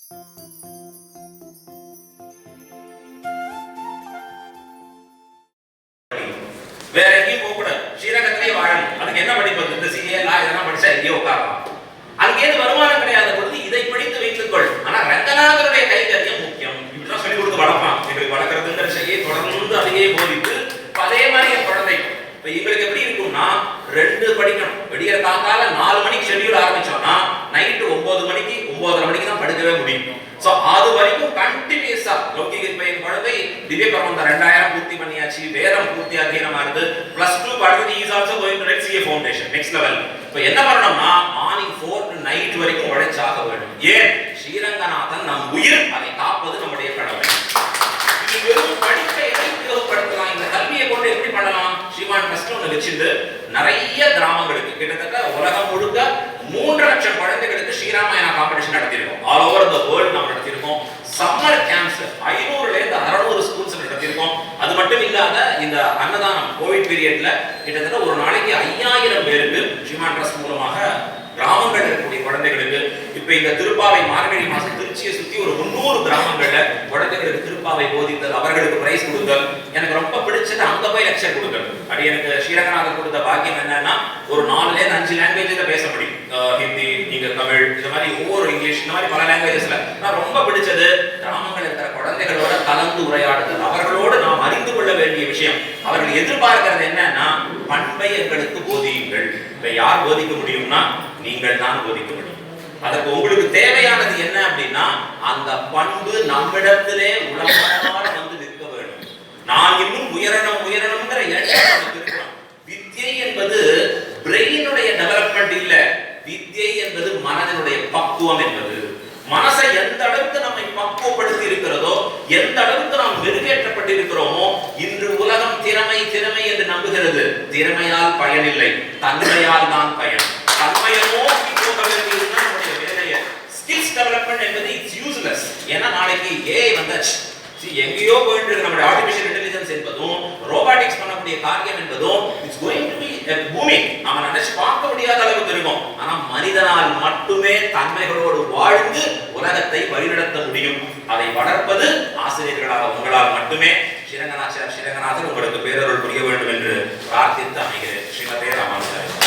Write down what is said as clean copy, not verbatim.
வேற எங்கேயும் போக கூடாது, ஸ்ரீரங்கத்திலே வாழணும். அதுக்கு என்ன படிப்பு? இந்த சிஏ லா இதெல்லாம் படிச்சா எங்கேயோ உட்காரலாம். அங்கேயிருந்து வருமானம் கிடையாத பொழுது இதை படித்து வைத்துக் கொள். ஆனா ரங்கநாதருடைய கைங்கரியம் முக்கியம். இப்படிதான் சொல்லிக் கொடுத்து வளர்ப்பான். எங்களுக்கு வளர்க்கறதுங்கிற செய்யை தொடர்ந்து அதையே போதித்து அதே மாதிரி என் குழந்தை இப்ப எங்களுக்கு எப்படி இருக்கும்னா 2 படிக்கணும். விடியற காத்தால 4 மணிக்கு ஷெட்யூல் ஆரம்பிச்சோம்னா நைட்டு 9 மணிக்கு 9:30 மணிக்கு தான் படுக்கவே முடியும். சோ அது வரைக்கும் கண்டினியூஸா லௌகிக பையன் குழந்தை திவ்ய பிரபந்தம் 2000 பூர்த்தி பண்ணியாச்சு, வேதம் பூர்த்தி அத்தியனமா இருந்து +2 படித்து is also going to right CA foundation next level. இப்போ என்ன பண்ணணும்னா மார்னிங் 4 to night வரைக்கும் உழைச்சாக வேண்டும். ஏன்? ஸ்ரீரங்கநாதன் நம் உயிர், அதை காப்பது நம்முடைய கடமை. இது வெறும் படிப்பை எப்படி உபயோகப்படுத்தலாம்? இந்த கல்வியை கொண்டு எப்படி பண்ணலாம்? ஸ்ரீமான் ட்ரஸ்ட் ஒன்று வச்சிருந்து நிறைய கிராமங்களுக்கு கிட்டத்தட்ட உலகம் முழுக்க 3 லட்சம் குழந்தைகளுக்கு ஸ்ரீராமாயணா காம்படிஷன் நடத்தியிருக்கோம். ஆல் ஓவர் த வேர்ல்ட் நம்ம நடத்தியிருக்கோம். சம்மர் கேம்ப்ஸ் 500ல இருந்து 600 ஸ்கூல்ஸ் நடத்தியிருக்கோம். அது மட்டும் இல்லாத இந்த அன்னதானம் கோவிட் பீரியட்ல கிட்டத்தட்ட ஒரு நாளைக்கு 5000 பேருக்கு ஸ்ரீமான் ட்ரஸ்ட் மூலமாக கிராமங்கள் இருக்கக்கூடிய குழந்தைகளுக்கு இப்ப இந்த திருப்பாவை மார்கழி மாசம் திருச்சியை சுத்தி ஒரு 300 கிராமங்கள்ல குழந்தைகளுக்கு திருப்பாவை போதித்தல், அவர்களுக்கு பிரைஸ் கொடுத்தல். எனக்கு ரொம்ப பிடிச்சது அங்க போய் லெக்சர் கொடுத்தல். அது எனக்கு ஸ்ரீரங்கநாதர் கொடுத்த பாக்கியம் என்னன்னா ஒரு 4 to 5 லாங்குவேஜ்ல பேச முடியும். ஹிந்தி, நீங்க தமிழ், இந்த மாதிரி ஒவ்வொரு இங்கிலீஷ், இந்த மாதிரி பல லாங்குவேஜஸ்ல நான் ரொம்ப பிடிச்சது கிராமங்கள் இருக்கிற குழந்தைகளோட கலந்து உரையாடுதல். அவர்களோடு நாம் அறிந்து கொள்ள வேண்டிய விஷயம், அவர்கள் எதிர்பார்க்கிறது என்னன்னா பண்பை எங்களுக்கு போதியுங்கள். இப்ப யார் போதிக்க முடியும்னா நீங்கள் தான் போதிக்க முடியும். அதற்கு உங்களுக்கு தேவையானது என்ன அப்படின்னா அந்த பண்பு நம்மிடத்திலே உலகமாக வந்து நிற்க வேண்டும். நான் இன்னும் உயரணும்ங்கிற எண்ணம் நமக்கு இருக்கணும். வித்யை என்பது பிரெயினுடைய டெவலப்மெண்ட் இல்ல, வித்யை என்பது மனதினுடைய பக்குவம் என்பது. மனசை எந்த அளவுக்கு நம்மை பக்குவப்படுத்தி இருக்கிறதோ, எந்த அளவுக்கு நாம் மெருகேற்றப்பட்டு இருக்கிறோமோ, இன்று உலகம் திறமை என்று நம்புகிறது. திறமையால் பயனில்லை, தன்மையால் தான் பயன். தன்மையை நோக்கி போக வேண்டியதுதான் நம்முடைய வேலையை. ஸ்கில்ஸ் டெவலப்மெண்ட் என்பது இட்ஸ் யூஸ்லெஸ். ஏன்னா நாளைக்கு ஏஐ வந்தாச்சு, எங்கேயோ போயிட்டு இருக்கு. நம்முடைய ஆர்டிஃபிஷியல் இன்டெலிஜென்ஸ் என்பதும் ரோபாட்டிக்ஸ் பண்ணக்கூடிய காரியம் என்பதும் it's going to be booming. நாம நினைச்சு பார்க்க முடியாத அளவுக்கு இருக்கும். ஆனா மனிதனால் மட்டுமே தன்மைகளோடு வாழ்ந்து உலகத்தை வழிநடத்த முடியும். அதை வளர்ப்பது ஆசிரியர்களாக உங்களால் மட்டுமே. ஸ்ரீரங்கநாதர் உங்களுக்கு பேரருள் புரிய வேண்டும் என்று பிரார்த்தித்து அமைகிறேன். ஸ்ரீமதே ராமானுஜாய.